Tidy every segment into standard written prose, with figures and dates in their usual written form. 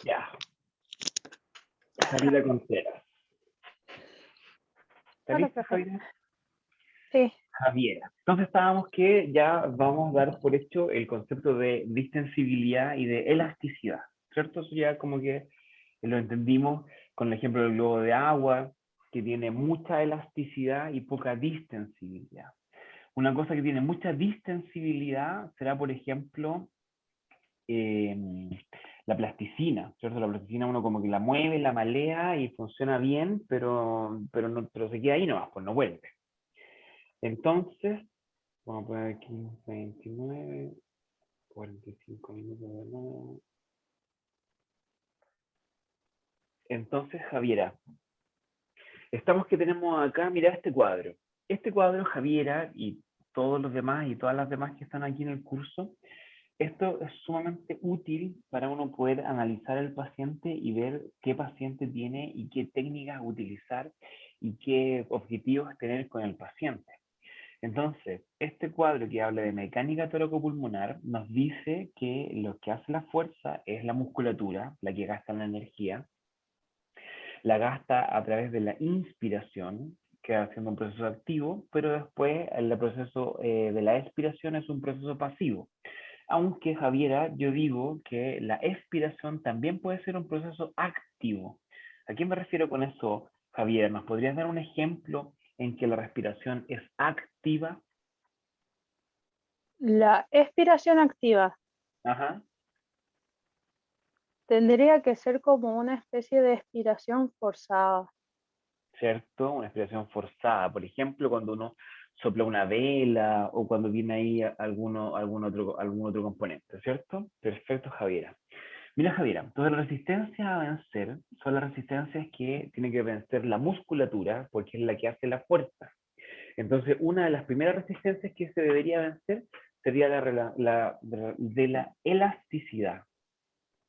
Ya. Javiera Contreras. ¿Está Hola, lista, profe. Javiera? Sí, Javiera. Entonces estábamos que ya vamos a dar por hecho el concepto de distensibilidad y de elasticidad, ¿cierto? Eso ya como que lo entendimos con el ejemplo del globo de agua, que tiene mucha elasticidad y poca distensibilidad. Una cosa que tiene mucha distensibilidad será, por ejemplo, eh, la plasticina, ¿cierto? La plasticina uno como que la mueve, la malea y funciona bien, pero se queda ahí nomás, pues no vuelve. Entonces, vamos a poner aquí 29, 45 minutos de nuevo. Entonces, Javiera, estamos que tenemos acá, mira este cuadro. Este cuadro, Javiera, y todos los demás y todas las demás que están aquí en el curso, esto es sumamente útil para uno poder analizar al paciente y ver qué paciente tiene y qué técnicas utilizar y qué objetivos tener con el paciente. Entonces, este cuadro que habla de mecánica toracopulmonar nos dice que lo que hace la fuerza es la musculatura, la que gasta la energía, la gasta a través de la inspiración, que va haciendo un proceso activo, pero después el proceso de la expiración es un proceso pasivo. Aunque, Javiera, yo digo que la expiración también puede ser un proceso activo. ¿A qué me refiero con eso, Javiera? ¿Nos podrías dar un ejemplo en que la respiración es activa? la expiración activa Ajá, tendría que ser como una especie de expiración forzada. ¿cierto? Una respiración forzada. Por ejemplo, cuando uno sopla una vela o cuando viene ahí algún otro componente, ¿cierto? Perfecto, Javiera. Mira, Javiera, entonces las resistencias a vencer son las resistencias que tiene que vencer la musculatura, porque es la que hace la fuerza. Entonces, una de las primeras resistencias que se debería vencer sería de la elasticidad.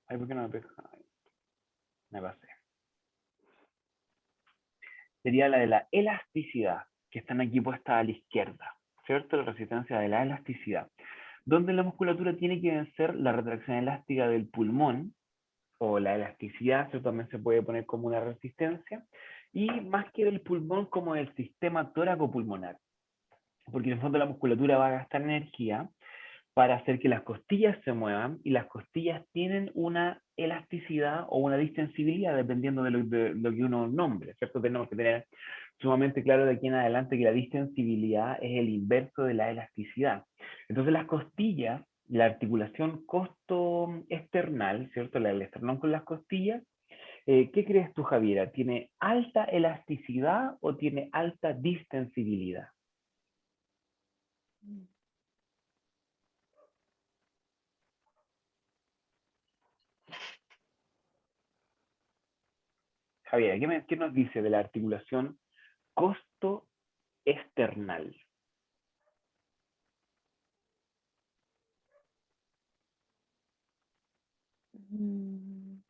Ay, ¿por qué no me pega? Me pasé. Sería la de la elasticidad, que están aquí puestas a la izquierda, ¿cierto? La resistencia de la elasticidad. Donde la musculatura tiene que vencer la retracción elástica del pulmón, o la elasticidad, eso también se puede poner como una resistencia, y más que del pulmón, como del sistema tóraco-pulmonar, porque en el fondo la musculatura va a gastar energía para hacer que las costillas se muevan, y las costillas tienen una elasticidad o una distensibilidad dependiendo de lo que uno nombre, ¿cierto? Tenemos que tener sumamente claro de aquí en adelante que la distensibilidad es el inverso de la elasticidad. Entonces las costillas, la articulación costo-esternal, ¿cierto? El esternón con las costillas, ¿qué crees tú, Javiera? ¿Tiene alta elasticidad o tiene alta distensibilidad? Javiera, ¿qué nos dice de la articulación costo-esternal? Mm,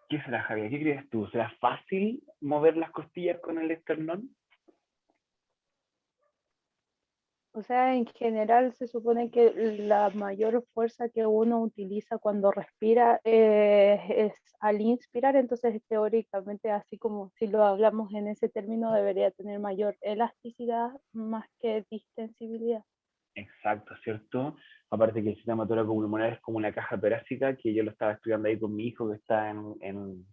¿Qué será, Javier? ¿Qué crees tú? ¿Será fácil mover las costillas con el esternón? O sea, en general se supone que la mayor fuerza que uno utiliza cuando respira es al inspirar, entonces teóricamente, así como si lo hablamos en ese término, debería tener mayor elasticidad más que distensibilidad. Exacto, ¿cierto? Aparte que el sistema tóraco-pulmonar es como una caja torácica, que yo lo estaba estudiando ahí con mi hijo que está en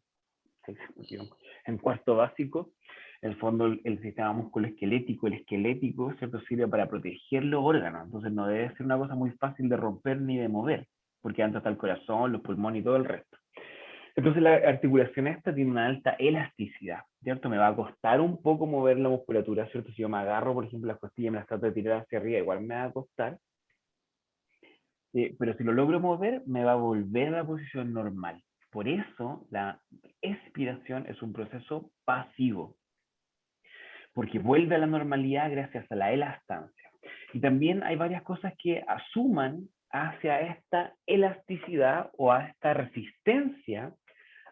cuarto básico. En el fondo, el sistema musculoesquelético, el esquelético, ¿cierto? Sirve para proteger los órganos. Entonces no debe ser una cosa muy fácil de romper ni de mover, porque antes está el corazón, los pulmones y todo el resto. Entonces la articulación esta tiene una alta elasticidad, ¿cierto? Me va a costar un poco mover la musculatura, ¿cierto? Si yo me agarro, por ejemplo, las costillas y me las trato de tirar hacia arriba, igual me va a costar, pero si lo logro mover, me va a volver a la posición normal. Por eso la expiración es un proceso pasivo, porque vuelve a la normalidad gracias a la elastancia. Y también hay varias cosas que asuman hacia esta elasticidad o a esta resistencia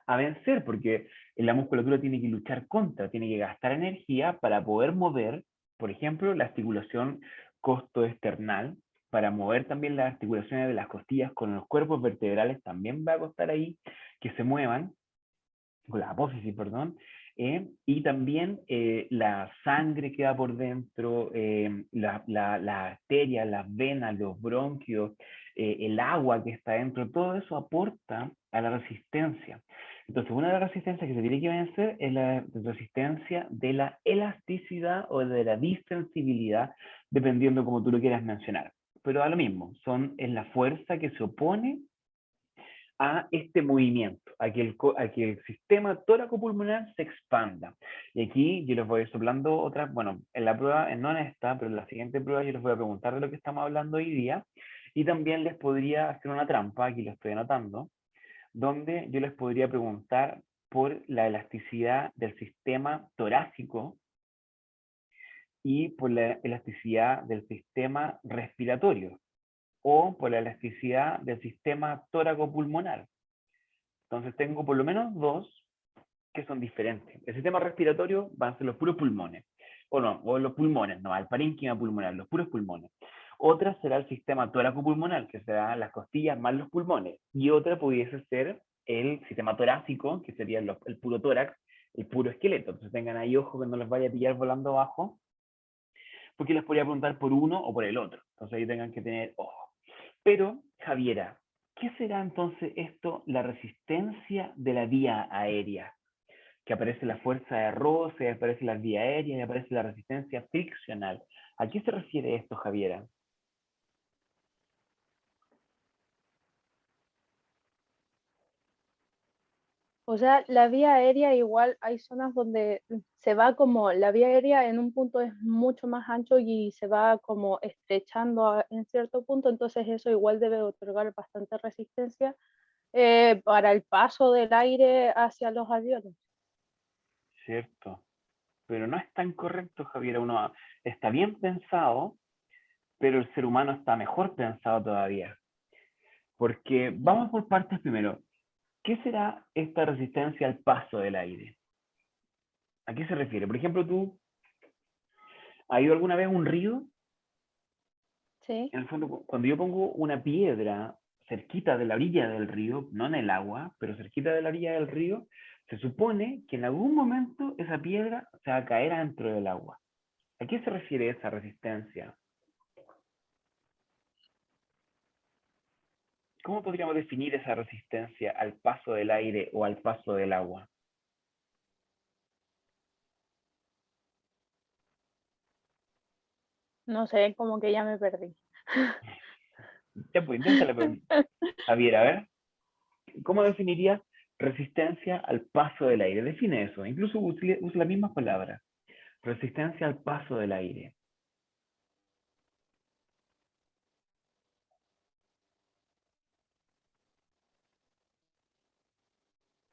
a vencer, porque la musculatura tiene que luchar contra, tiene que gastar energía para poder mover, por ejemplo, la articulación costoesternal, para mover también las articulaciones de las costillas con los cuerpos vertebrales, también va a costar ahí que se muevan, con la apófisis, perdón, y también la sangre que va por dentro, las arterias, las venas, los bronquios, el agua que está dentro, todo eso aporta a la resistencia. Entonces, una de las resistencias que se tiene que vencer es la resistencia de la elasticidad o de la distensibilidad, dependiendo como tú lo quieras mencionar. Pero a lo mismo, es la fuerza que se opone a este movimiento, a que el sistema tóraco-pulmonar se expanda. Y aquí yo les voy a ir soplando otras, bueno, en la prueba, no en esta, pero en la siguiente prueba yo les voy a preguntar de lo que estamos hablando hoy día, y también les podría hacer una trampa, aquí lo estoy anotando, donde yo les podría preguntar por la elasticidad del sistema torácico y por la elasticidad del sistema respiratorio, o por la elasticidad del sistema tóraco-pulmonar. Entonces tengo por lo menos dos que son diferentes. El sistema respiratorio van a ser los puros pulmones, o no, o los pulmones, no, el parénquima pulmonar, los puros pulmones. Otra será el sistema tóraco-pulmonar, que será las costillas más los pulmones. Y otra pudiese ser el sistema torácico, que sería el puro tórax, el puro esqueleto. Entonces tengan ahí ojo que no les vaya a pillar volando abajo, porque les podría preguntar por uno o por el otro. Entonces ahí tengan que tener ojo. Pero, Javiera, ¿qué será entonces esto, la resistencia de la vía aérea? Que aparece la fuerza de roce, aparece la vía aérea y aparece la resistencia friccional. ¿A qué se refiere esto, Javiera? O sea, la vía aérea igual hay zonas donde se va como, la vía aérea en un punto es mucho más ancho y se va como estrechando en cierto punto, entonces eso igual debe otorgar bastante resistencia para el paso del aire hacia los aviones. Cierto. Pero no es tan correcto, Javiera. Uno está bien pensado, pero el ser humano está mejor pensado todavía. Porque vamos por partes primero. ¿Qué será esta resistencia al paso del aire? ¿A qué se refiere? Por ejemplo, ¿tú has ido alguna vez a un río? Sí, En el fondo, cuando yo pongo una piedra cerquita de la orilla del río, no en el agua, pero cerquita de la orilla del río, se supone que en algún momento esa piedra se va a caer adentro del agua. ¿A qué se refiere esa resistencia? ¿Cómo podríamos definir esa resistencia al paso del aire o al paso del agua? no sé, como que ya me perdí. Ya, pues, inténtale, pues. Javier, a ver, ¿cómo definirías resistencia al paso del aire? Define eso, incluso usa las mismas palabras. Resistencia al paso del aire.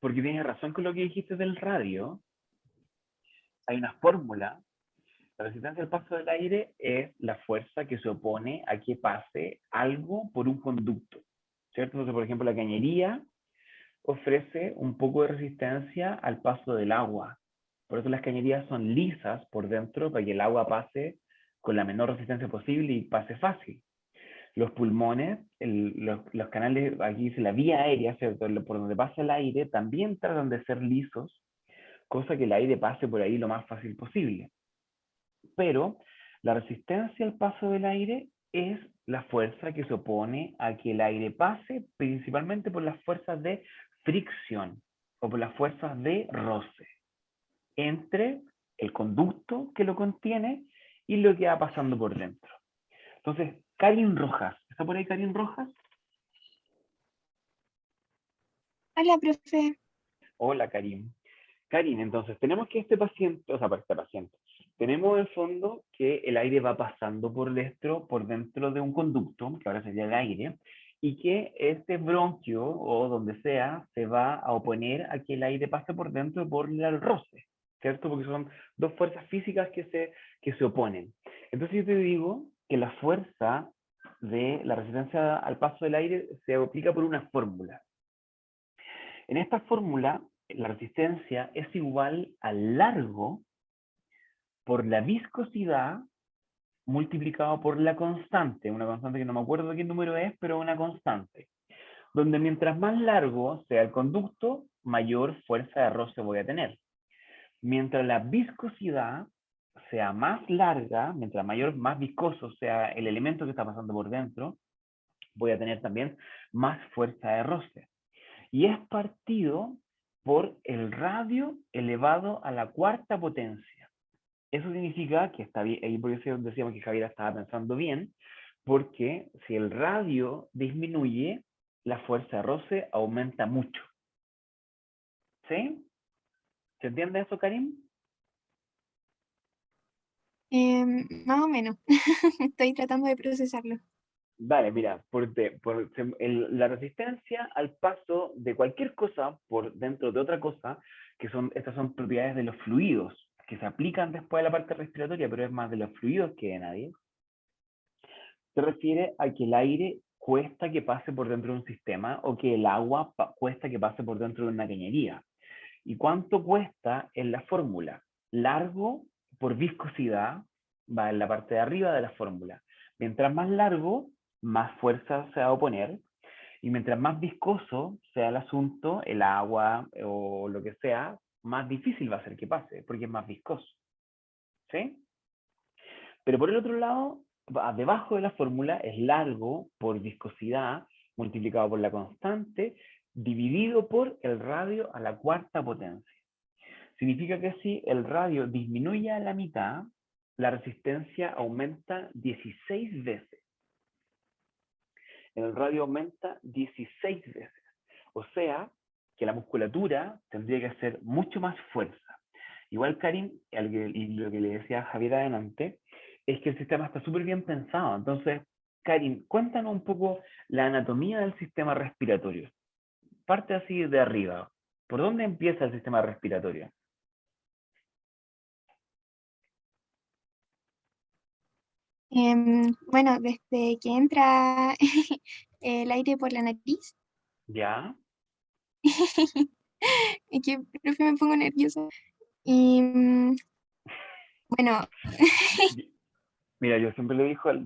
Porque tienes razón con lo que dijiste del radio. Hay una fórmula. La resistencia al paso del aire es la fuerza que se opone a que pase algo por un conducto. ¿Cierto? Entonces, por ejemplo, la cañería ofrece un poco de resistencia al paso del agua. Por eso las cañerías son lisas por dentro para que el agua pase con la menor resistencia posible y pase fácil. Los pulmones, los canales, aquí dice la vía aérea, ¿cierto? Por donde pasa el aire, también tratan de ser lisos, cosa que el aire pase por ahí lo más fácil posible. Pero la resistencia al paso del aire es la fuerza que se opone a que el aire pase, principalmente por las fuerzas de fricción o por las fuerzas de roce entre el conducto que lo contiene y lo que va pasando por dentro. Entonces, Karin Rojas, ¿está por ahí Karin Rojas? Hola, profe. Hola, Karim. Karin, entonces tenemos que este paciente, o sea, para este paciente, tenemos en fondo que el aire va pasando por dentro de un conducto, que ahora sería el aire, y que este bronquio o donde sea se va a oponer a que el aire pase por dentro por el roce, ¿cierto? Porque son dos fuerzas físicas que se oponen. Entonces yo te digo que la fuerza de la resistencia al paso del aire se aplica por una fórmula. En esta fórmula, la resistencia es igual al largo por la viscosidad multiplicado por la constante, una constante que no me acuerdo qué número es, pero una constante, donde mientras más largo sea el conducto, mayor fuerza de roce voy a tener. Mientras la viscosidad sea más larga, mientras más viscoso sea el elemento que está pasando por dentro, voy a tener también más fuerza de roce. Y es partido por el radio elevado a la cuarta potencia. Eso significa que está bien, y por eso decíamos que Javier estaba pensando bien, porque si el radio disminuye, la fuerza de roce aumenta mucho. ¿Sí? ¿Se entiende eso, Karim? Más o menos. Estoy tratando de procesarlo. Vale, mira, la resistencia al paso de cualquier cosa por dentro de otra cosa, estas son propiedades de los fluidos, que se aplican después de la parte respiratoria, pero es más de los fluidos que de nadie, se refiere a que el aire cuesta que pase por dentro de un sistema o que el agua cuesta que pase por dentro de una cañería. ¿Y cuánto cuesta en la fórmula? Largo por viscosidad va en la parte de arriba de la fórmula. Mientras más largo, más fuerza se va a oponer. Y mientras más viscoso sea el asunto, el agua o lo que sea, más difícil va a ser que pase, porque es más viscoso. ¿Sí? Pero por el otro lado, debajo de la fórmula es largo por viscosidad multiplicado por la constante dividido por el radio a la cuarta potencia. Significa que si el radio disminuye a la mitad, la resistencia aumenta 16 veces. El radio aumenta 16 veces. O sea, que la musculatura tendría que hacer mucho más fuerza. Igual, Karim, y lo que le decía a Javier adelante, es que el sistema está súper bien pensado. Entonces, Karim, cuéntanos un poco la anatomía del sistema respiratorio. Parte así de arriba. ¿Por dónde empieza el sistema respiratorio? Bueno, desde que entra el aire por la nariz, ¿Ya? es que profe, me pongo nerviosa. Y bueno, Mira, yo siempre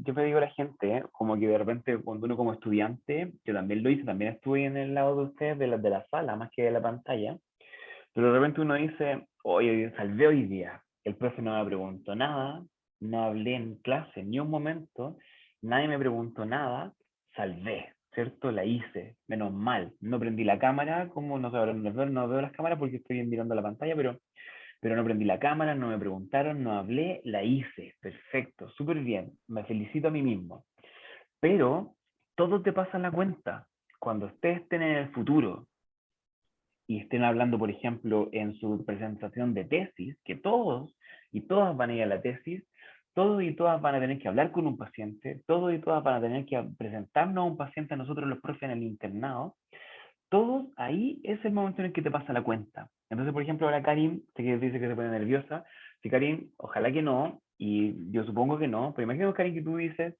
siempre digo a la gente, como que de repente cuando uno como estudiante, yo también lo hice, también estuve en el lado de ustedes de la sala, más que de la pantalla, pero de repente uno dice, oye, salvé hoy día, el profe no me preguntó nada, no hablé en clase ni un momento, nadie me preguntó nada, salvé, ¿cierto? La hice, menos mal, no prendí la cámara, como no sé, ahora no veo las cámaras porque estoy mirando la pantalla, pero no prendí la cámara, no me preguntaron, no hablé, la hice, perfecto, súper bien, me felicito a mí mismo. Pero todo te pasa en la cuenta. Cuando ustedes estén en el futuro y estén hablando, por ejemplo, en su presentación de tesis, que todos y todas van a ir a la tesis, todos y todas van a tener que hablar con un paciente, todos y todas van a tener que presentarnos a un paciente a nosotros los profes en el internado, todos ahí es el momento en el que te pasa la cuenta. Entonces, por ejemplo, ahora Karim que dice que se pone nerviosa. Si Karim, ojalá que no, y yo supongo que no, pero imagínate, Karim, que tú dices,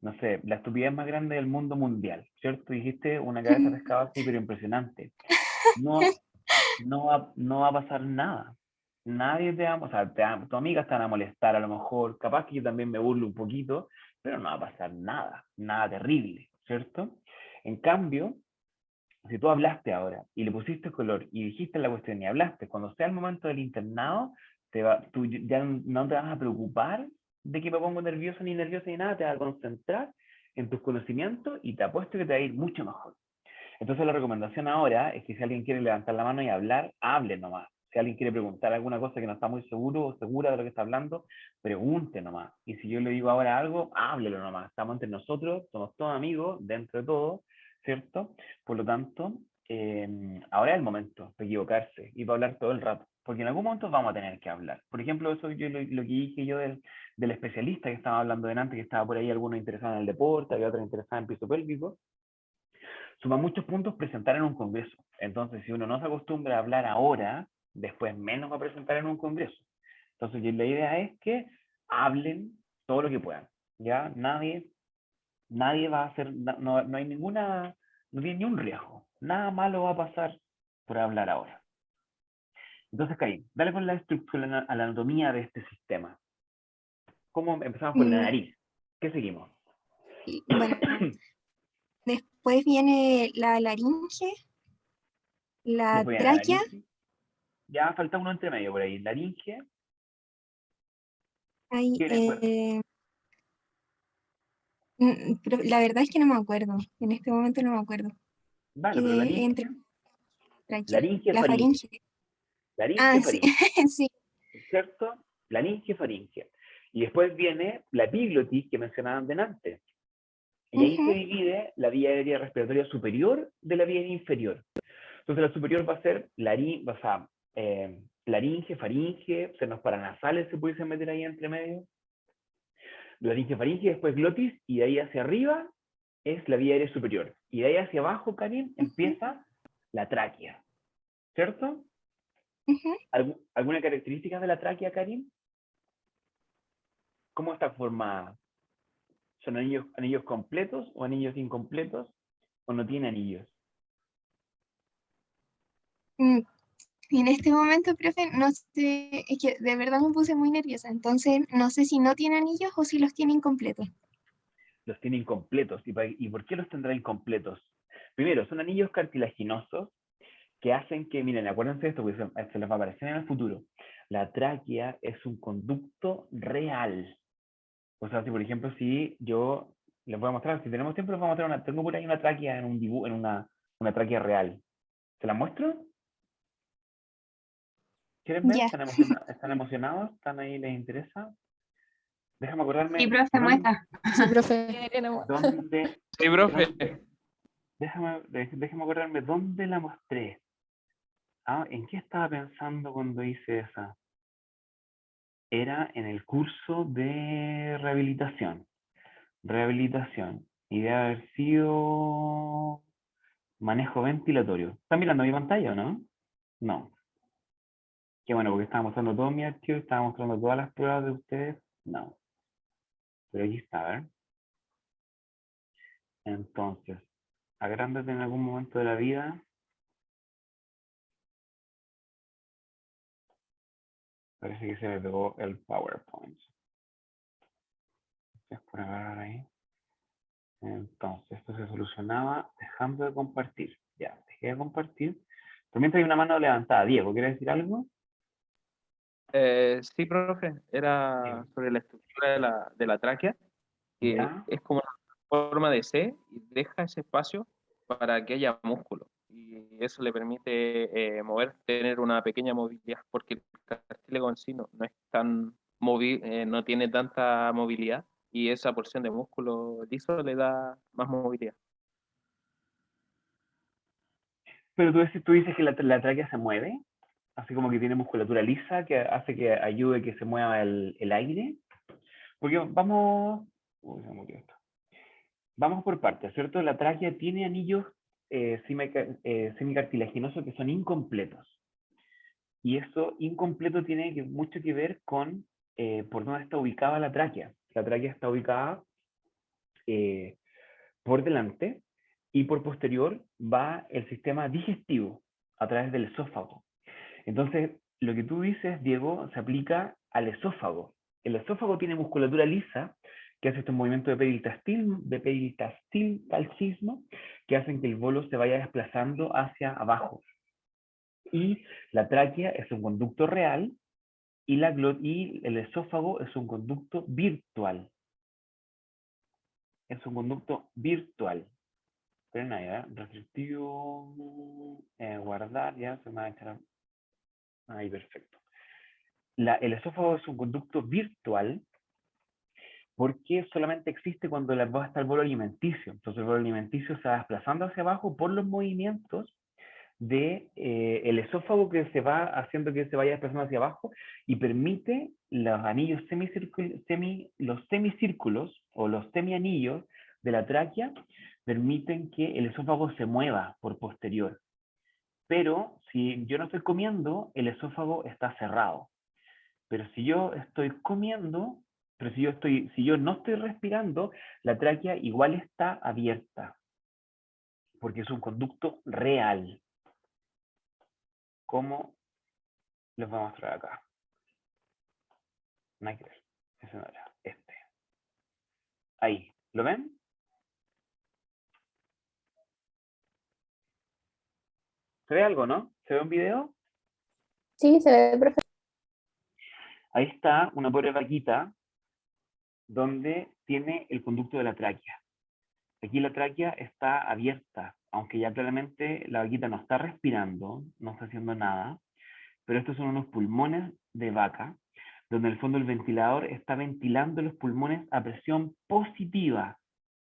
no sé, la estupidez más grande del mundo mundial, ¿cierto? Dijiste una cabeza de pescado así, pero impresionante. No, no va a pasar nada. Nadie te va, o sea, tu amiga te van a molestar a lo mejor, capaz que yo también me burlo un poquito, pero no va a pasar nada, nada terrible, ¿cierto? En cambio, si tú hablaste ahora y le pusiste color y dijiste la cuestión y hablaste, cuando sea el momento del internado, tú ya no te vas a preocupar de que me pongo nervioso ni nerviosa ni nada, te vas a concentrar en tus conocimientos y te apuesto que te va a ir mucho mejor. Entonces la recomendación ahora es que si alguien quiere levantar la mano y hablar, hable nomás. Si alguien quiere preguntar alguna cosa que no está muy seguro o segura de lo que está hablando, pregunte nomás. Y si yo le digo ahora algo, háblelo nomás. Estamos entre nosotros, somos todos amigos, dentro de todo, ¿cierto? Por lo tanto, ahora es el momento de equivocarse y para hablar todo el rato. Porque en algún momento vamos a tener que hablar. Por ejemplo, eso lo que dije yo del especialista que estaba hablando delante, que estaba por ahí alguno interesado en el deporte, había otro interesado en piso pélvico, suma muchos puntos presentar en un congreso. Entonces, si uno no se acostumbra a hablar ahora, después menos va a presentar en un congreso. Entonces, la idea es que hablen todo lo que puedan. ¿Ya? Nadie va a hacer, no hay ninguna, no tiene ni un riesgo. Nada malo va a pasar por hablar ahora. Entonces, Karim, dale con la estructura, a la anatomía de este sistema. ¿Cómo empezamos por la Mm, nariz? ¿Qué seguimos? Bueno, después viene la laringe, la Después viene la tráquea. laringe. Ya falta uno entre medio por ahí. Laringe. Hay, ¿Qué viene después? pero la verdad es que no me acuerdo. En este momento no me acuerdo. Vale, pero Entre laringe. tráquea, Laringe, la faringe. faringe. Laringe, Ah, sí, faringe. sí. ¿Cierto? Laringe, faringe. Y después viene la epiglotis que mencionaban delante. Y ahí se Ujú, divide la vía aérea respiratoria superior de la vía aérea inferior. Entonces la superior va a ser laringe, faringe, senos paranasales se pudiesen meter ahí entre medio. Laringe, faringe, después glotis, y de ahí hacia arriba es la vía aérea superior. Y de ahí hacia abajo, Karin, ujú, empieza la tráquea. ¿Cierto? ujú. ¿Alguna característica de la tráquea, Karin? ¿Cómo está formada? ¿Son anillos completos o anillos incompletos? ¿O no tiene anillos? Mm, Y en este momento, profe, no sé, es que de verdad me puse muy nerviosa, entonces no sé si no tiene anillos o si los tiene incompletos. Los tiene incompletos. ¿Y por qué los tendrá incompletos? Primero, son anillos cartilaginosos que hacen que, miren, acuérdense de esto, porque se les va a aparecer en el futuro. La tráquea es un conducto real. O sea, si por ejemplo, si yo les voy a mostrar, si tenemos tiempo, les voy a mostrar tengo por ahí una tráquea en un dibujo, en una tráquea real. ¿Se la muestro? ¿Quieren ver? Ya, ¿Están emocionados? ¿Están ahí? ¿Les interesa? Déjame Sí, acordarme profe, muestra. Sí, profe. dónde, Sí, profe. déjame acordarme dónde la mostré. Ah, ¿en qué estaba pensando cuando hice esa? Era en el curso de rehabilitación. Rehabilitación. Y debe haber sido manejo ventilatorio. ¿Están mirando mi pantalla o no? No. Qué bueno, porque estaba mostrando todo mi archivo, estaba mostrando todas las pruebas de ustedes. No. Pero aquí está, a ver. Entonces, agrándate en algún momento de la vida. Parece que se me pegó el PowerPoint. Entonces, por agarrar ahí. Entonces, esto se solucionaba dejando de compartir. Ya, dejé de compartir. Pero mientras hay una mano levantada. Diego, ¿quieres decir algo? Sí, profe, era sobre la estructura de la tráquea, que Ya. es como una forma de C y deja ese espacio para que haya músculo. Y eso le permite mover, tener una pequeña movilidad, porque el cartílago en sí no es tan móvil, no tiene tanta movilidad, y esa porción de músculo liso le da más movilidad. Pero tú dices que la tráquea se mueve, así como que tiene musculatura lisa que hace que ayude que se mueva el aire. Porque vamos. Uy, se me murió esto. Vamos por partes, ¿cierto? La tráquea tiene anillos semicartilaginosos que son incompletos. Y eso incompleto tiene mucho que ver con por dónde está ubicada la tráquea. La tráquea está ubicada eh, por delante y por posterior va el sistema digestivo a través del esófago. Entonces, lo que tú dices, Diego, se aplica al esófago. El esófago tiene musculatura lisa que hace estos movimientos de peristaltismo que hacen que el bolo se vaya desplazando hacia abajo. Y la tráquea es un conducto real y el esófago es un conducto virtual. Es un conducto virtual. Esperen ahí, ¿eh? Restrictivo, guardar, ya se me va a echar. Ahí, perfecto. El esófago es un conducto virtual porque solamente existe cuando está el bolo alimenticio. Entonces el bolo alimenticio se va desplazando hacia abajo por los movimientos de el esófago que se va haciendo que se vaya desplazando hacia abajo y permite los anillos los semicírculos o los semianillos de la tráquea permiten que el esófago se mueva por posterior. Pero si yo no estoy comiendo, el esófago está cerrado. Pero si yo estoy comiendo, pero si yo no estoy respirando, la tráquea igual está abierta, porque es un conducto real, como les voy a mostrar acá. No hay que ver, eso no era, Ahí, ¿lo ven? ¿Se ve algo, no? ¿Se ve un video? Sí, se ve perfecto. Ahí está una pobre vaquita donde tiene el conducto de la tráquea. Aquí la tráquea está abierta, aunque ya claramente la vaquita no está respirando, no está haciendo nada, pero estos son unos pulmones de vaca, donde en el fondo el ventilador está ventilando los pulmones a presión positiva,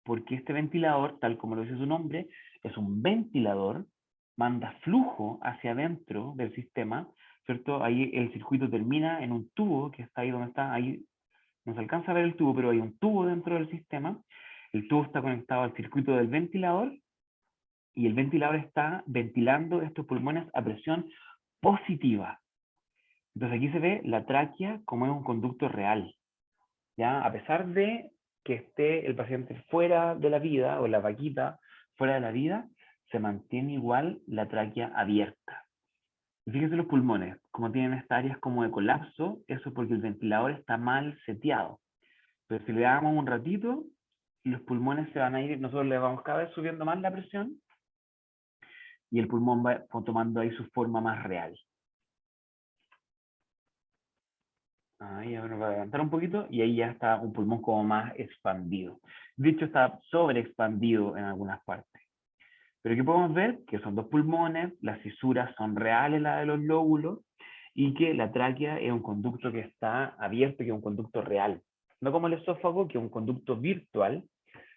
porque este ventilador, tal como lo dice su nombre, es un ventilador, manda flujo hacia adentro del sistema, ¿cierto? Ahí el circuito termina en un tubo que está ahí donde está, ahí no se alcanza a ver el tubo, pero hay un tubo dentro del sistema. El tubo está conectado al circuito del ventilador y el ventilador está ventilando estos pulmones a presión positiva. Entonces aquí se ve la tráquea como es un conducto real. ¿Ya? A pesar de que esté el paciente fuera de la vida, o la vaquita fuera de la vida, se mantiene igual la tráquea abierta. Y fíjense los pulmones, como tienen estas áreas como de colapso, eso es porque el ventilador está mal seteado. Pero si le damos un ratito, los pulmones se van a ir, nosotros le vamos cada vez subiendo más la presión, y el pulmón va tomando ahí su forma más real. Ahí ahora va a levantar un poquito y ahí ya está un pulmón como más expandido. De hecho está sobreexpandido en algunas partes. Pero aquí podemos ver que son dos pulmones, las fisuras son reales, las de los lóbulos, y que la tráquea es un conducto que está abierto, que es un conducto real. No como el esófago, que es un conducto virtual,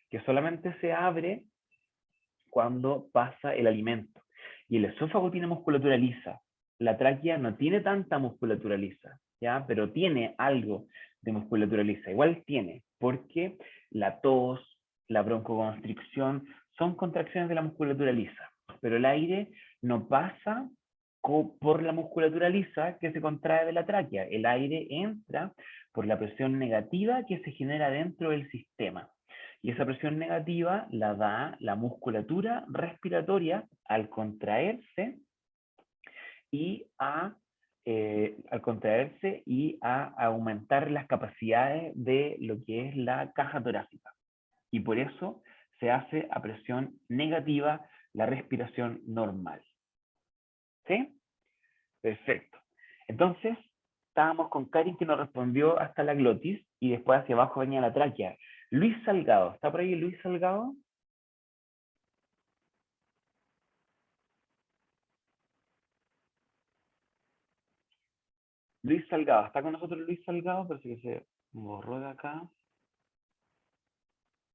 que solamente se abre cuando pasa el alimento. Y el esófago tiene musculatura lisa. La tráquea no tiene tanta musculatura lisa, ¿ya? Pero tiene algo de musculatura lisa. Igual tiene, porque la tos, la broncoconstricción, son contracciones de la musculatura lisa. Pero el aire no pasa por la musculatura lisa que se contrae de la tráquea. El aire entra por la presión negativa que se genera dentro del sistema. Y esa presión negativa la da la musculatura respiratoria al contraerse y a aumentar las capacidades de lo que es la caja torácica. Y por eso se hace a presión negativa la respiración normal. ¿Sí? Perfecto. Entonces, estábamos con Karin que nos respondió hasta la glotis y después hacia abajo venía la tráquea. Luis Salgado, ¿está por ahí Luis Salgado? Luis Salgado, ¿está con nosotros Luis Salgado? Parece que se borró de acá.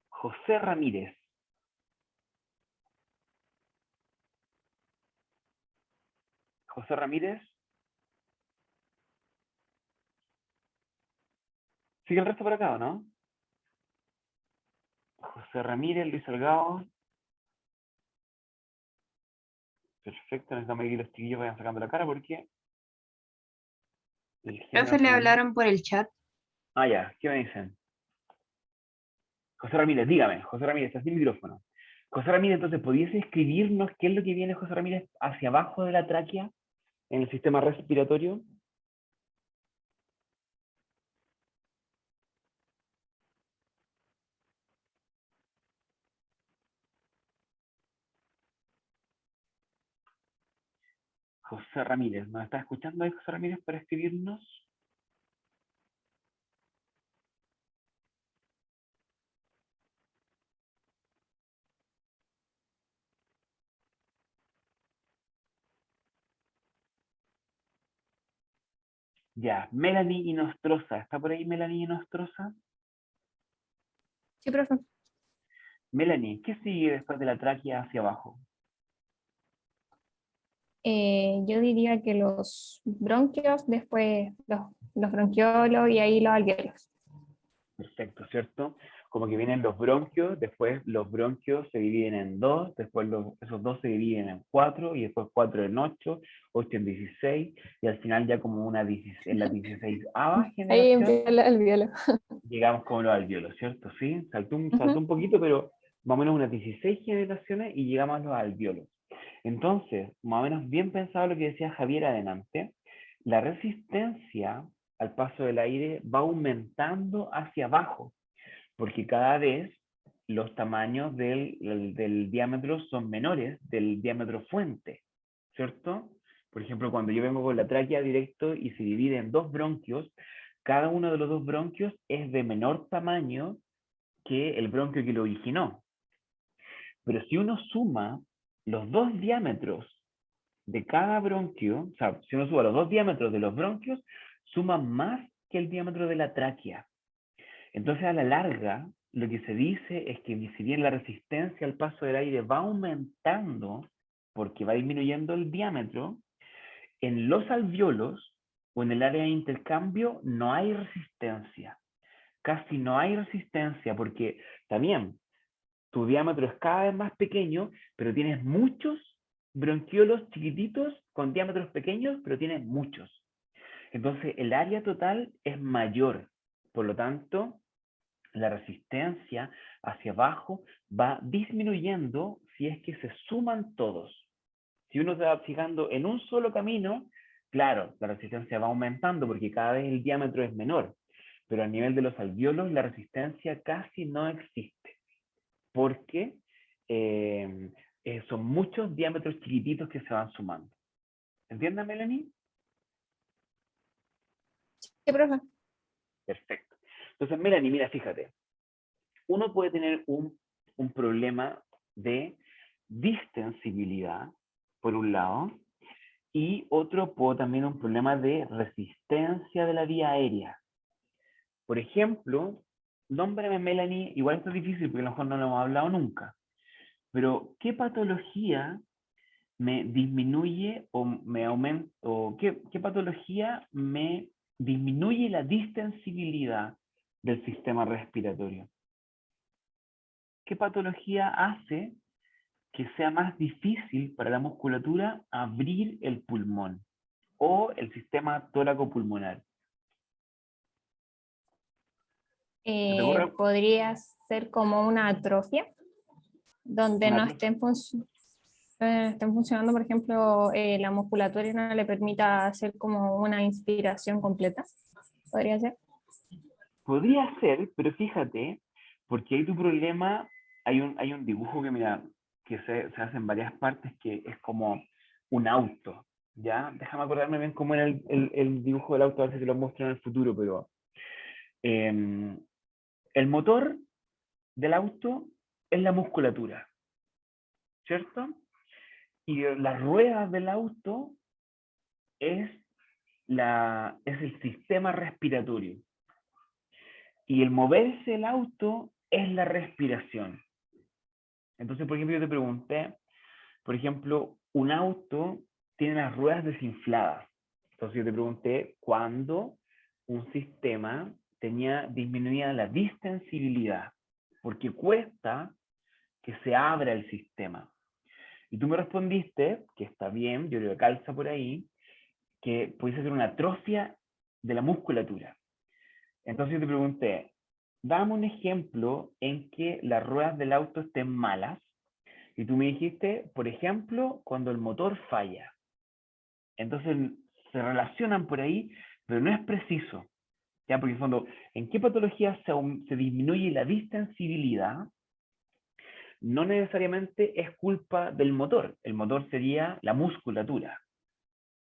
José Ramírez. José Ramírez. ¿Sigue el resto por acá o no? José Ramírez, Luis Salgado. Perfecto, necesitamos que los chiquillos vayan sacando la cara porque... Profe, le hablaron por el chat. Ah, ya, ¿qué me dicen? José Ramírez, dígame, José Ramírez, está sin micrófono. José Ramírez, entonces, ¿podrías escribirnos qué es lo que viene, José Ramírez, hacia abajo de la tráquea en el sistema respiratorio? José Ramírez, ¿nos está escuchando ahí, José Ramírez, para escribirnos? Ya, Melanie Inostroza, ¿está por ahí Melanie Inostroza? Sí, profe. Melanie, ¿qué sigue después de la tráquea hacia abajo? Yo diría que los bronquios, después los bronquiolos y ahí los alvéolos. Perfecto, ¿cierto? Como que vienen los bronquios, después los bronquios se dividen en dos, después esos dos se dividen en cuatro, y después cuatro en ocho, ocho en 16, y al final ya como en la 16ª Ahí generación, empieza el alvéolo. llegamos como los alvéolos, ¿cierto? Sí, saltó Ujú. un poquito, pero más o menos unas 16 generaciones y llegamos a los alvéolos. Entonces, más o menos bien pensado lo que decía Javier adelante, la resistencia al paso del aire va aumentando hacia abajo. porque cada vez los tamaños del diámetro son menores del diámetro fuente, ¿cierto? Por ejemplo, cuando yo vengo con la tráquea directo y se divide en dos bronquios, cada uno de los dos bronquios es de menor tamaño que el bronquio que lo originó. Pero si uno suma los dos diámetros de cada bronquio, o sea, si uno suma los dos diámetros de los bronquios, suma más que el diámetro de la tráquea. Entonces, a la larga, lo que se dice es que si bien la resistencia al paso del aire va aumentando, porque va disminuyendo el diámetro, en los alvéolos o en el área de intercambio no hay resistencia. Casi no hay resistencia, porque también tu diámetro es cada vez más pequeño, pero tienes muchos bronquiolos chiquititos con diámetros pequeños, pero tienes muchos. Entonces, el área total es mayor. Por lo tanto, la resistencia hacia abajo va disminuyendo si es que se suman todos. Si uno se va fijando en un solo camino, claro, la resistencia va aumentando porque cada vez el diámetro es menor, pero a nivel de los alvéolos la resistencia casi no existe, porque son muchos diámetros chiquititos que se van sumando. ¿Entiendes, Melanie? Sí, profe. Perfecto. Entonces, Melanie, mira, fíjate. Uno puede tener un problema de distensibilidad, por un lado, y otro también un problema de resistencia de la vía aérea. Por ejemplo, nómbrame, Melanie, igual esto es difícil porque a lo mejor no lo hemos hablado nunca, pero ¿qué patología me disminuye o me aumenta, o qué patología me disminuye la distensibilidad del sistema respiratorio? ¿Qué patología hace que sea más difícil para la musculatura abrir el pulmón o el sistema tóraco-pulmonar? ¿Se te ocurre? Podría ser como una atrofia, donde Una no atrofia. estén funcionando, por ejemplo, la musculatura y no le permita hacer como una inspiración completa. ¿Podría ser? Podría ser, pero fíjate, porque ahí tu problema, hay un dibujo que, mira, que se hace en varias partes, que es como un auto, ¿ya? Déjame acordarme bien cómo era el dibujo del auto, a ver si te lo muestro en el futuro, pero el motor del auto es la musculatura, ¿cierto? Y las ruedas del auto es el sistema respiratorio. Y el moverse el auto es la respiración. Entonces, por ejemplo, yo te pregunté, por ejemplo, un auto tiene las ruedas desinfladas. Entonces yo te pregunté cuándo un sistema tenía disminuida la distensibilidad, porque cuesta que se abra el sistema. Y tú me respondiste, que está bien, yo creo que calza por ahí, que pudiese ser una atrofia de la musculatura. Entonces yo te pregunté, dame un ejemplo en que las ruedas del auto estén malas. Y tú me dijiste, por ejemplo, cuando el motor falla. Entonces se relacionan por ahí, pero no es preciso. ¿Ya? Porque en fondo, ¿en qué patología se disminuye la distensibilidad? No necesariamente es culpa del motor. El motor sería la musculatura.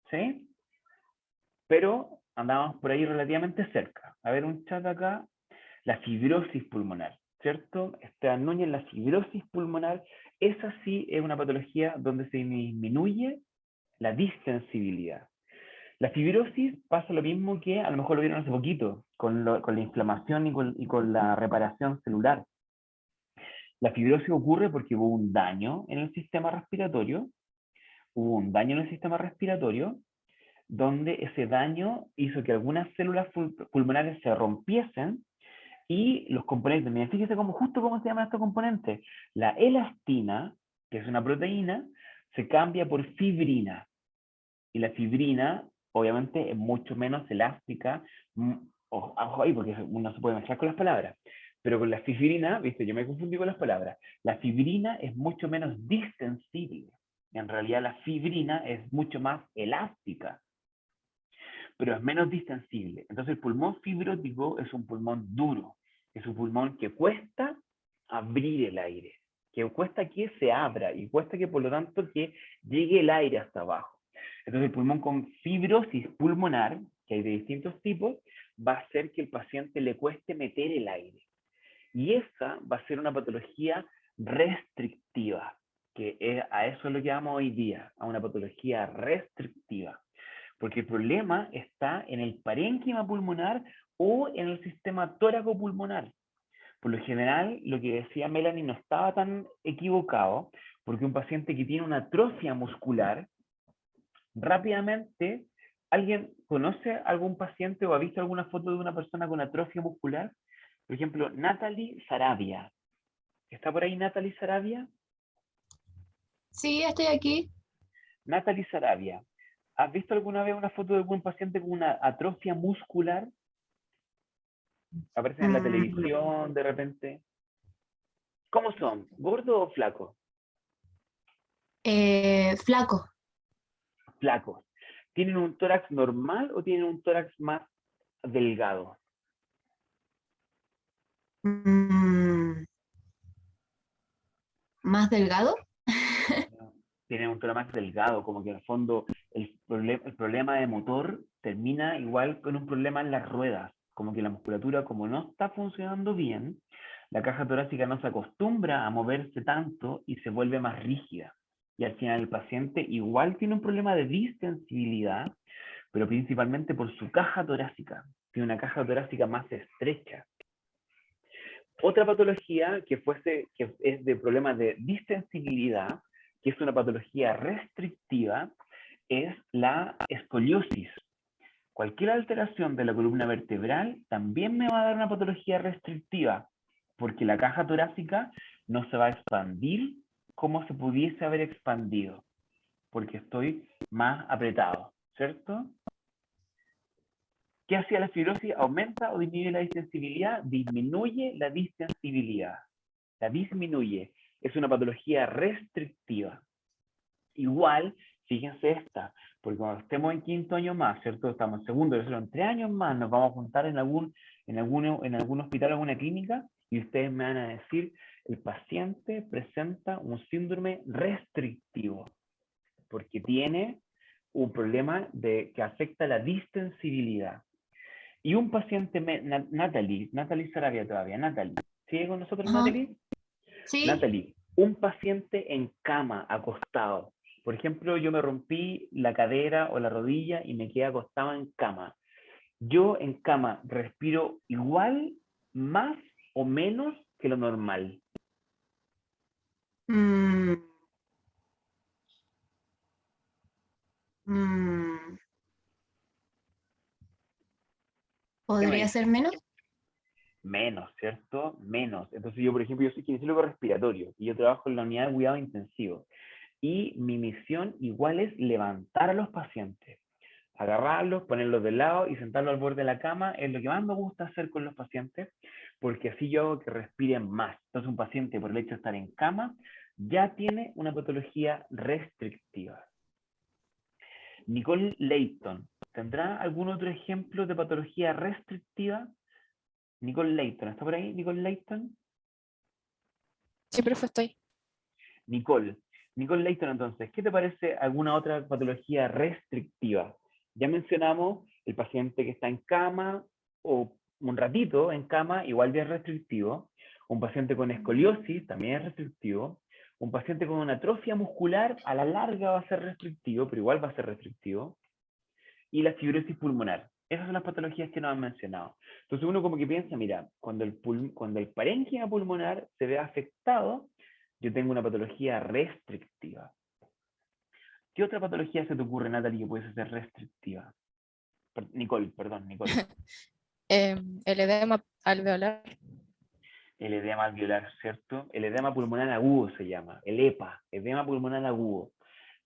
¿Sí? Pero andamos por ahí relativamente cerca. A ver, un chat acá. La fibrosis pulmonar, ¿cierto? Esteban Núñez, la fibrosis pulmonar, esa sí es una patología donde se disminuye la distensibilidad. La fibrosis pasa lo mismo que a lo mejor lo vieron hace poquito, con la inflamación y con la reparación celular. La fibrosis ocurre porque hubo un daño en el sistema respiratorio, donde ese daño hizo que algunas células pulmonares se rompiesen y los componentes. Miren, fíjese justo cómo se llaman estos componentes. La elastina, que es una proteína, se cambia por fibrina. Y la fibrina, obviamente, es mucho menos elástica. Ojo ahí, porque uno se puede mezclar con las palabras. Pero con la fibrina, viste, yo me confundí con las palabras. La fibrina es mucho menos distensible. En realidad la fibrina es mucho más elástica, pero es menos distensible. Entonces el pulmón fibrótico es un pulmón duro. Es un pulmón que cuesta abrir el aire, que cuesta que se abra y cuesta que por lo tanto que llegue el aire hasta abajo. Entonces el pulmón con fibrosis pulmonar, que hay de distintos tipos, va a hacer que el paciente le cueste meter el aire. Y esa va a ser una patología restrictiva, a eso es lo que llamamos hoy día, a una patología restrictiva. Porque el problema está en el parénquima pulmonar o en el sistema tóraco-pulmonar. Por lo general, lo que decía Melanie no estaba tan equivocado, porque un paciente que tiene una atrofia muscular, rápidamente, ¿alguien conoce algún paciente o ha visto alguna foto de una persona con atrofia muscular? Por ejemplo, Natalie Sarabia. ¿Está por ahí Natalie Sarabia? Sí, estoy aquí. Natalie Sarabia. ¿Has visto alguna vez una foto de algún paciente con una atrofia muscular? Aparecen en la televisión de repente. ¿Cómo son? ¿Gordo o flaco? Flaco. Flacos. ¿Tienen un tórax normal o tienen un tórax más delgado? ¿Más delgado? Tienen un tórax más delgado, como que en el fondo el problema de motor termina igual con un problema en las ruedas, como que la musculatura, como no está funcionando bien, la caja torácica no se acostumbra a moverse tanto y se vuelve más rígida. Y al final el paciente igual tiene un problema de distensibilidad, pero principalmente por su caja torácica. Tiene una caja torácica más estrecha. Otra patología que es de problemas de distensibilidad, que es una patología restrictiva, es la escoliosis. Cualquier alteración de la columna vertebral también me va a dar una patología restrictiva, porque la caja torácica no se va a expandir como se pudiese haber expandido, porque estoy más apretado, ¿cierto? ¿Qué hacía la fibrosis? ¿Aumenta o disminuye la distensibilidad? Disminuye la distensibilidad. La disminuye. Es una patología restrictiva. Igual, fíjense esta, porque cuando estemos en quinto año más, ¿cierto? Estamos en segundo, tercero, en 3 años más, nos vamos a juntar en algún hospital o alguna clínica, y ustedes me van a decir, el paciente presenta un síndrome restrictivo, porque tiene un problema que afecta la distensibilidad. Y un paciente, Natalie Sarabia todavía, Natalie, ¿sigue con nosotros Natalie? Sí. Natalie, un paciente en cama, acostado. Por ejemplo, yo me rompí la cadera o la rodilla y me quedé acostado en cama. Yo en cama respiro igual, más o menos que lo normal. ¿Podría ser menos? Menos, ¿cierto? Menos. Entonces yo, por ejemplo, yo soy kinesiólogo respiratorio y yo trabajo en la unidad de cuidado intensivo. Y mi misión igual es levantar a los pacientes, agarrarlos, ponerlos de lado y sentarlos al borde de la cama. Es lo que más me gusta hacer con los pacientes, porque así yo hago que respiren más. Entonces un paciente, por el hecho de estar en cama, ya tiene una patología restrictiva. Nicole Layton, ¿tendrá algún otro ejemplo de patología restrictiva? Nicole Layton, ¿está por ahí Nicole Layton? Sí, profe, estoy. Nicole Layton, entonces, ¿qué te parece alguna otra patología restrictiva? Ya mencionamos el paciente que está en cama o un ratito en cama, igual ya es restrictivo. Un paciente con escoliosis también es restrictivo. Un paciente con una atrofia muscular a la larga va a ser restrictivo, pero igual va a ser restrictivo. Y la fibrosis pulmonar. Esas son las patologías que nos han mencionado. Entonces uno como que piensa, mira, cuando el parénquima pulmonar se ve afectado, yo tengo una patología restrictiva. ¿Qué otra patología se te ocurre, Natalie, que puede ser restrictiva? Nicole. El edema alveolar. El edema alveolar, ¿cierto? El edema pulmonar agudo se llama, el EPA, edema pulmonar agudo.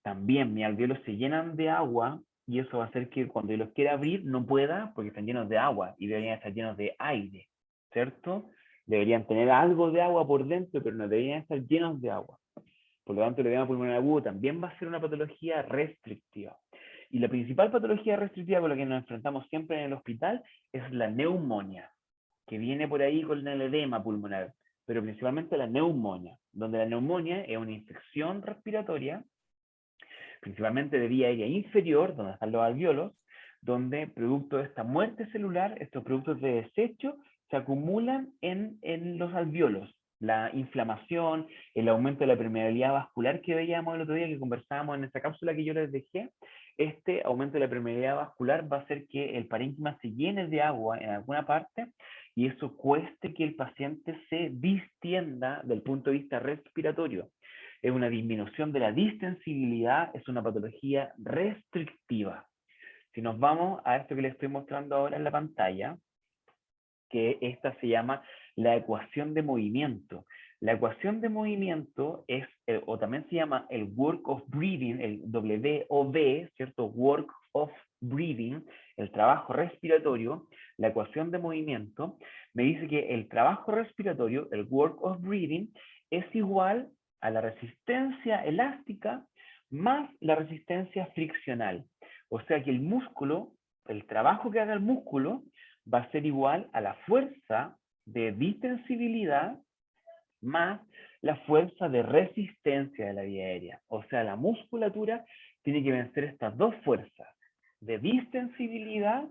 También mis alveolos se llenan de agua y eso va a hacer que cuando yo los quiera abrir no pueda porque están llenos de agua y deberían estar llenos de aire, ¿cierto? Deberían tener algo de agua por dentro, pero no deberían estar llenos de agua. Por lo tanto, el edema pulmonar agudo también va a ser una patología restrictiva. Y la principal patología restrictiva con la que nos enfrentamos siempre en el hospital es la neumonía. que viene por ahí con el edema pulmonar, pero principalmente la neumonía, donde la neumonía es una infección respiratoria, principalmente de vía aérea inferior, donde están los alvéolos, donde producto de esta muerte celular, estos productos de desecho se acumulan en los alvéolos. La inflamación, el aumento de la permeabilidad vascular que veíamos el otro día, que conversábamos en esa cápsula que yo les dejé, este aumento de la permeabilidad vascular va a hacer que el parénquima se llene de agua en alguna parte y eso cueste que el paciente se distienda del punto de vista respiratorio. Es una disminución de la distensibilidad, es una patología restrictiva. Si nos vamos a esto que les estoy mostrando ahora en la pantalla, que esta se llama la ecuación de movimiento. La ecuación de movimiento es, o también se llama el work of breathing, el WOB, ¿cierto? Work of breathing, el trabajo respiratorio. La ecuación de movimiento me dice que el trabajo respiratorio, el work of breathing, es igual a la resistencia elástica más la resistencia friccional. O sea que el músculo, el trabajo que haga el músculo, va a ser igual a la fuerza de distensibilidad más la fuerza de resistencia de la vía aérea. O sea, la musculatura tiene que vencer estas dos fuerzas, de distensibilidad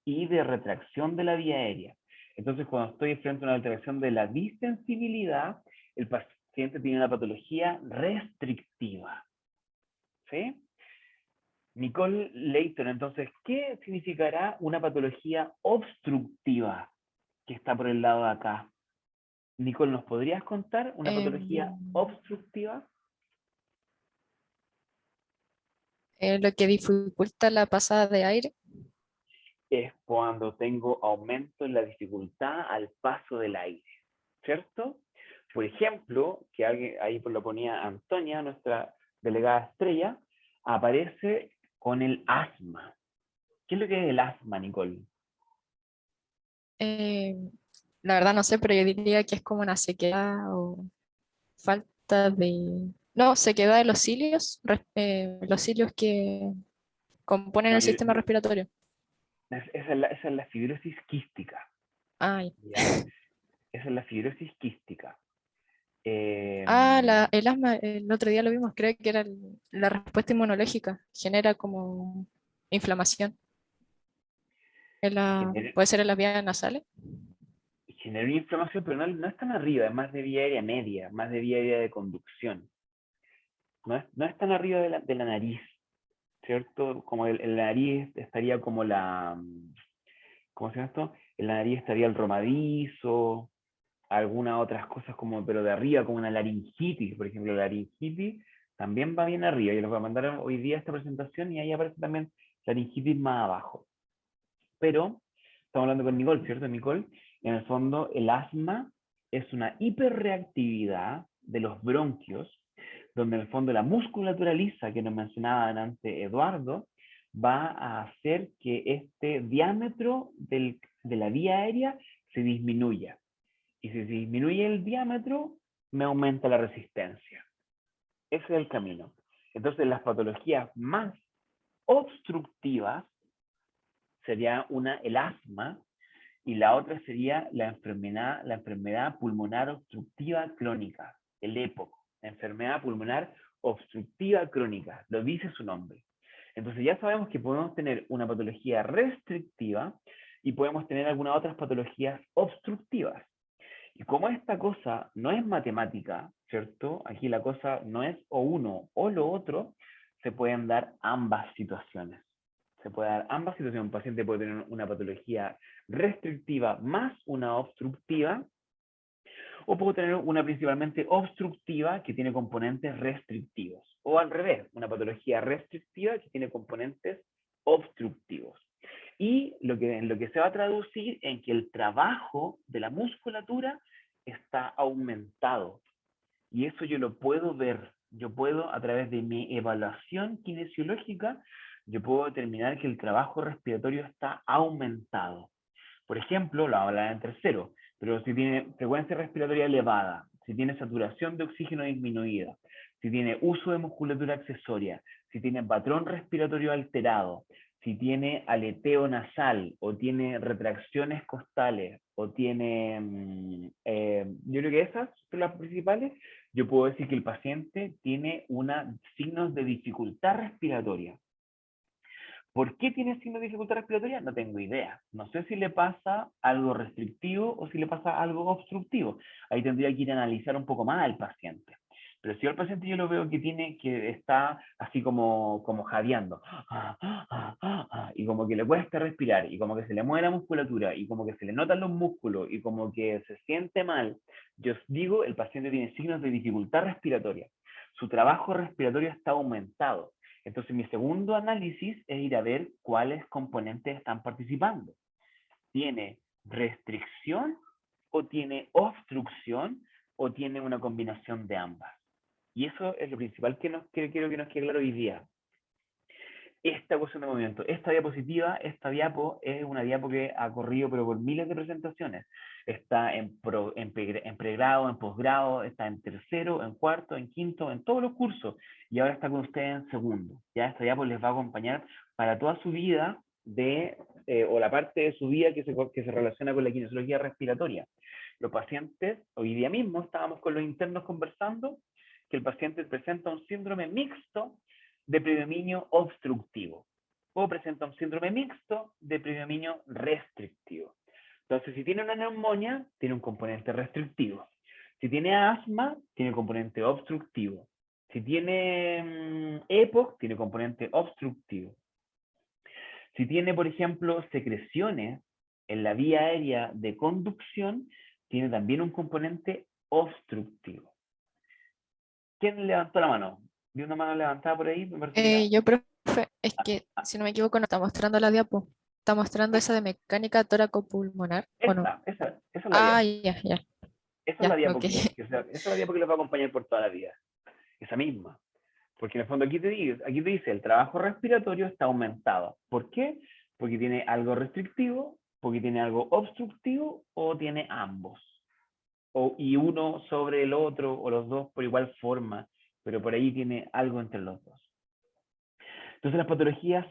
y de retracción de la vía aérea. Entonces, cuando estoy frente a una alteración de la distensibilidad, el paciente tiene una patología restrictiva. ¿Sí? Nicole Leighton, entonces, ¿qué significará una patología obstructiva que está por el lado de acá? Nicole, ¿nos podrías contar una patología obstructiva? Lo que dificulta la pasada de aire. Es cuando tengo aumento en la dificultad al paso del aire, ¿cierto? Por ejemplo, que alguien, ahí lo ponía Antonia, nuestra delegada estrella, aparece con el asma. ¿Qué es lo que es el asma, Nicole? La verdad no sé, pero yo diría que es como una sequedad o falta de... No, sequedad de los cilios que componen No, el sistema respiratorio. esa es la fibrosis quística. Ay. ¿Ya? Esa es la fibrosis quística. El asma, el otro día lo vimos, creo que era la respuesta inmunológica, genera como inflamación. Puede ser en las vías nasales. Genera una inflamación, pero no es tan arriba, es más de vía aérea media, más de vía aérea de conducción. No es tan arriba de la nariz, ¿cierto? Como la nariz estaría como ¿cómo se llama esto? En la nariz estaría el romadizo, algunas otras cosas como, pero de arriba, como una laringitis, por ejemplo, la laringitis también va bien arriba. Yo les voy a mandar hoy día esta presentación y ahí aparece también laringitis más abajo. Pero estamos hablando con Nicole, ¿cierto, Nicole? En el fondo, el asma es una hiperreactividad de los bronquios, donde en el fondo la musculatura lisa que nos mencionaba antes Eduardo, va a hacer que este diámetro de la vía aérea se disminuya. Y si se disminuye el diámetro, me aumenta la resistencia. Ese es el camino. Entonces, las patologías más obstructivas sería el asma, y la otra sería la enfermedad pulmonar obstructiva crónica, el EPOC, enfermedad pulmonar obstructiva crónica, lo dice su nombre. Entonces ya sabemos que podemos tener una patología restrictiva y podemos tener algunas otras patologías obstructivas. Y como esta cosa no es matemática, ¿cierto? Aquí la cosa no es o uno o lo otro, se pueden dar ambas situaciones. Se puede dar ambas situaciones. Un paciente puede tener una patología restrictiva más una obstructiva, o puede tener una principalmente obstructiva que tiene componentes restrictivos. O al revés, una patología restrictiva que tiene componentes obstructivos. Y lo que se va a traducir en que el trabajo de la musculatura está aumentado. Y eso yo lo puedo ver. Yo puedo, a través de mi evaluación kinesiológica, yo puedo determinar que el trabajo respiratorio está aumentado. Por ejemplo, lo habla en tercero, pero si tiene frecuencia respiratoria elevada, si tiene saturación de oxígeno disminuida, si tiene uso de musculatura accesoria, si tiene patrón respiratorio alterado, si tiene aleteo nasal, o tiene retracciones costales, o tiene, yo creo que esas son las principales, yo puedo decir que el paciente tiene signos de dificultad respiratoria. ¿Por qué tiene signos de dificultad respiratoria? No tengo idea. No sé si le pasa algo restrictivo o si le pasa algo obstructivo. Ahí tendría que ir a analizar un poco más al paciente. Pero si al paciente yo lo veo que está así como jadeando, y como que le cuesta respirar, y como que se le mueve la musculatura, y como que se le notan los músculos, y como que se siente mal, yo digo, el paciente tiene signos de dificultad respiratoria. Su trabajo respiratorio está aumentado. Entonces, mi segundo análisis es ir a ver cuáles componentes están participando. ¿Tiene restricción o tiene obstrucción o tiene una combinación de ambas? Y eso es lo principal que quiero que nos quede claro hoy día. Esta cuestión de movimiento, esta diapositiva, esta diapo es una diapo que ha corrido pero por miles de presentaciones. Está en pregrado, en posgrado, está en tercero, en cuarto, en quinto, en todos los cursos. Y ahora está con ustedes en segundo. Ya esta diapo les va a acompañar para toda su vida o la parte de su vida que se relaciona con la kinesiología respiratoria. Los pacientes, hoy día mismo estábamos con los internos conversando, que el paciente presenta un síndrome mixto de predominio obstructivo o presenta un síndrome mixto de predominio restrictivo. Entonces, si tiene una neumonía, tiene un componente restrictivo. Si tiene asma, tiene un componente obstructivo. Si tiene EPOC, tiene componente obstructivo. Si tiene, por ejemplo, secreciones en la vía aérea de conducción, tiene también un componente obstructivo. ¿Quién levantó la mano? ¿Vi una mano levantada por ahí? Yo, profe, es que, si no me equivoco, no está mostrando la diapo. Está mostrando esa de mecánica tóraco-pulmonar, ¿o no? Esa es la diapo. Ya. Esa es Ya, la diapo ok. esa es la diapo que les va a acompañar por toda la vida. Esa misma. Porque en el fondo aquí te dice, el trabajo respiratorio está aumentado. ¿Por qué? Porque tiene algo restrictivo, porque tiene algo obstructivo, o tiene ambos. Y uno sobre el otro, o los dos por igual forma, pero por ahí tiene algo entre los dos. Entonces las patologías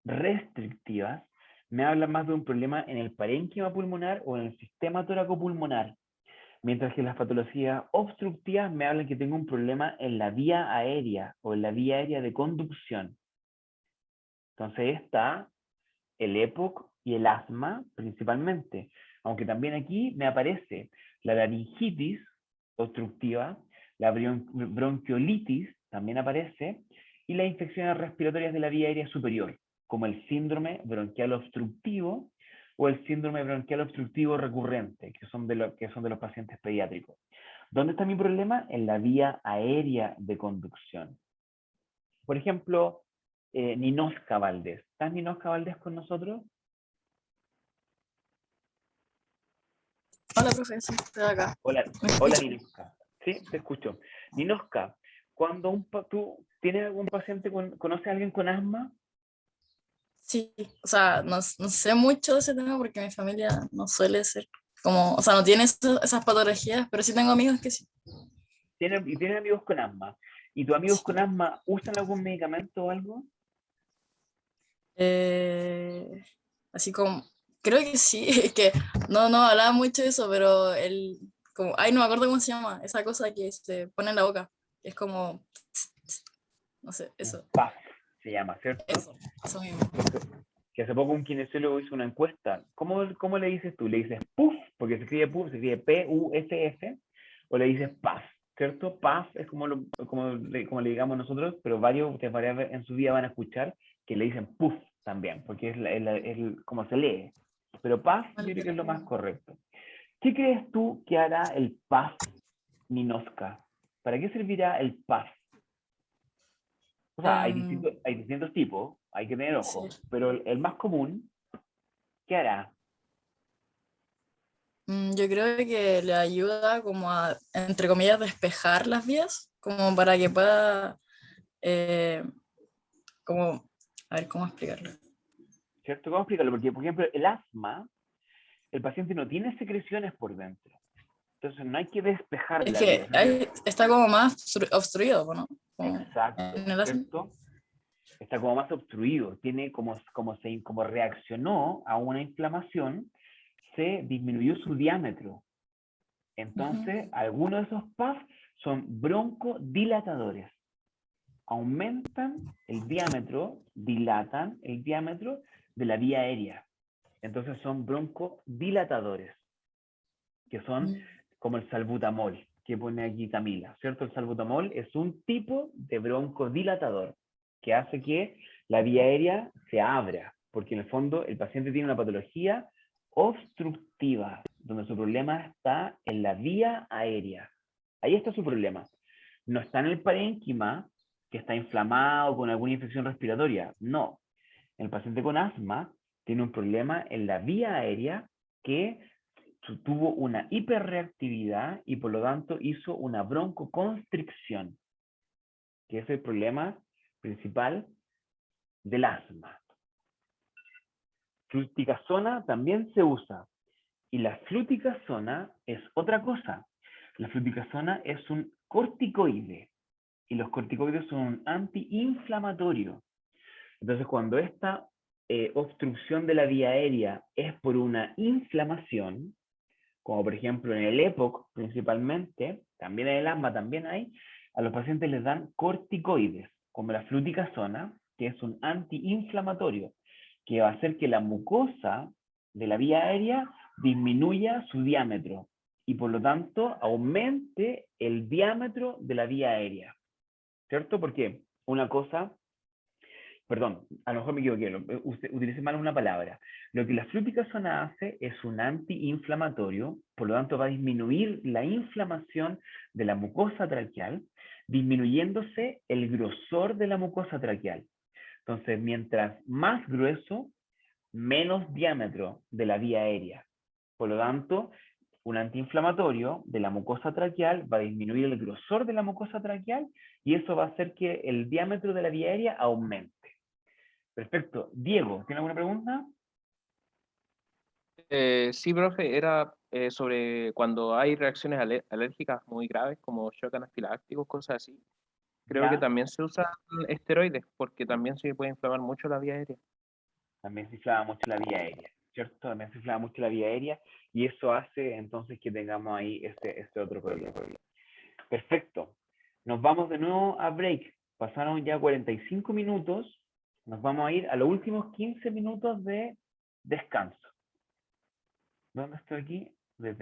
restrictivas me hablan más de un problema en el parénquima pulmonar o en el sistema tóraco-pulmonar, mientras que las patologías obstructivas me hablan que tengo un problema en la vía aérea o en la vía aérea de conducción. Entonces está el EPOC y el asma principalmente, aunque también aquí me aparece la laringitis obstructiva, la bronquiolitis también aparece, y las infecciones respiratorias de la vía aérea superior, como el síndrome bronquial obstructivo o el síndrome bronquial obstructivo recurrente, que son de los pacientes pediátricos. ¿Dónde está mi problema? En la vía aérea de conducción. Por ejemplo, Ninosca Valdés. ¿Estás Ninosca Valdés con nosotros? Hola, profe, sí, estoy acá. Hola Ninosca. Sí, te escucho. Ninosca, cuando tú tienes algún paciente, ¿conoces a alguien con asma? Sí, o sea, no sé mucho de ese tema porque mi familia no suele ser como, o sea, no tiene esas patologías, pero sí tengo amigos que sí. ¿Tienes amigos con asma? ¿Y tus amigos con asma usan algún medicamento o algo? Así como, creo que sí, es que no hablaba mucho de eso, pero no me acuerdo cómo se llama, esa cosa que se pone en la boca, que es como, no sé, eso. PAF se llama, ¿cierto? Eso mismo. Que hace poco un kinesiólogo hizo una encuesta. ¿Cómo le dices tú? ¿Le dices PUF? Porque se escribe PUF, se escribe P-U-F-F, o le dices PAF, ¿cierto? PAF es como le digamos nosotros, pero varias veces en su vida van a escuchar que le dicen PUF también, porque es como se lee. Pero PAF yo creo que es lo más correcto. ¿Qué crees tú que hará el PAF Ninosca? ¿Para qué servirá el PAF? O sea, hay distintos tipos, hay que tener ojo, Sí. pero el más común, ¿qué hará? Yo creo que le ayuda como a, entre comillas, despejar las vías, como para que pueda, como, a ver, ¿cómo explicarlo? ¿Cierto? ¿Cómo explicarlo? Porque, por ejemplo, el asma, el paciente no tiene secreciones por dentro. Entonces no hay que despejar Es la que vía. está como más obstruido, ¿no? Como Exacto, en el asma. ¿cierto? está como más obstruido, tiene como reaccionó a una inflamación, se disminuyó su diámetro. Entonces, algunos de esos puffs son broncodilatadores. Aumentan el diámetro, dilatan el diámetro de la vía aérea. Entonces son broncodilatadores, que son como el salbutamol, que pone aquí Camila, ¿cierto? El salbutamol es un tipo de broncodilatador que hace que la vía aérea se abra, porque en el fondo el paciente tiene una patología obstructiva, donde su problema está en la vía aérea. Ahí está su problema. No está en el parénquima, que está inflamado con alguna infección respiratoria. No. El paciente con asma tiene un problema en la vía aérea que tuvo una hiperreactividad y por lo tanto hizo una broncoconstricción, que es el problema principal del asma. Fluticasona también se usa. Y la fluticasona es otra cosa. La fluticasona es un corticoide. Y los corticoides son un antiinflamatorio. Entonces, cuando esta obstrucción de la vía aérea es por una inflamación, como por ejemplo en el EPOC principalmente, también en el asma también hay, a los pacientes les dan corticoides, como la fluticasona, que es un antiinflamatorio, que va a hacer que la mucosa de la vía aérea disminuya su diámetro y por lo tanto aumente el diámetro de la vía aérea. ¿Cierto? Porque una cosa, perdón, a lo mejor me equivoqué, utilicé mal una palabra. Lo que la fluticasona hace es un antiinflamatorio, por lo tanto va a disminuir la inflamación de la mucosa traqueal, disminuyéndose el grosor de la mucosa traqueal. Entonces, mientras más grueso, menos diámetro de la vía aérea. Por lo tanto, un antiinflamatorio de la mucosa traqueal va a disminuir el grosor de la mucosa traqueal y eso va a hacer que el diámetro de la vía aérea aumente. Perfecto. Diego, ¿tiene alguna pregunta? Sí, profe, era sobre cuando hay reacciones alérgicas muy graves, como shock anafilácticos, cosas así. Creo que ¿Ya? también se usan esteroides, porque también se puede inflamar mucho la vía aérea. También se inflama mucho la vía aérea, ¿cierto? También se inflama mucho la vía aérea y eso hace entonces que tengamos ahí este otro problema. Perfecto. Nos vamos de nuevo a break. Pasaron ya 45 minutos. Nos vamos a ir a los últimos 15 minutos de descanso. ¿Dónde estoy aquí? Desde